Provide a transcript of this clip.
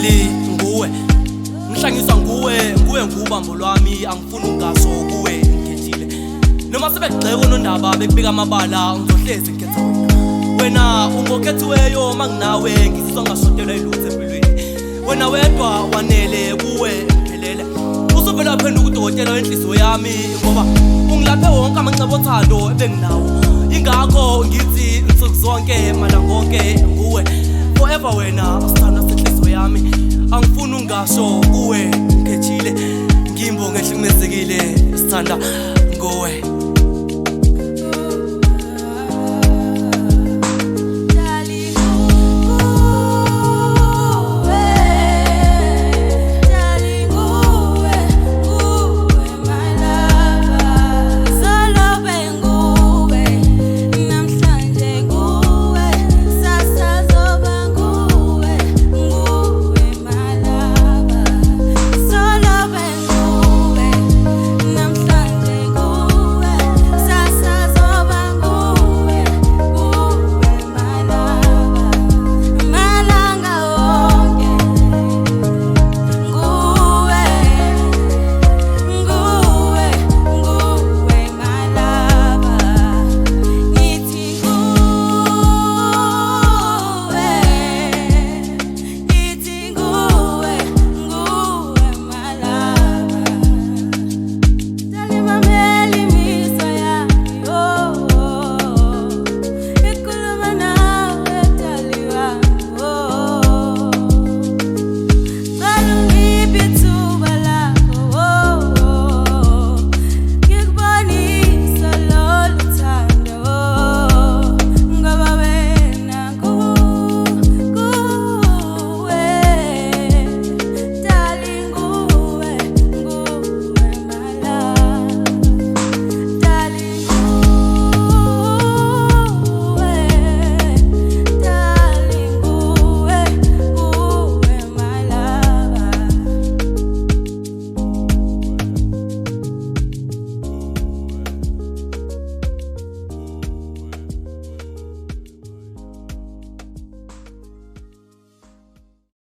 mdali nguwe ngihlangiswa nguwe ngubambo lwami angifuni ungasho kuwe ngithile noma sebegxeka unondaba bekubika amabala ngizohlezi ngikhetha wena ungokhethiweyo manginawe ngisizwa ngashotelwa ilutho empilweni wena wedwa wanele kuwe ngiphelele usuvela phenduka udokotela wenhliziyo yami ngoba ungilaphe wonke amancebo othando ebenginawo ingakho ngithi insuku zonke malanga onke nguwe forever wena usithanda senhliziyo yami angifuni ungasho kuwe ngikhethile ngimbo ngehlukumezekile sithanda nguwe.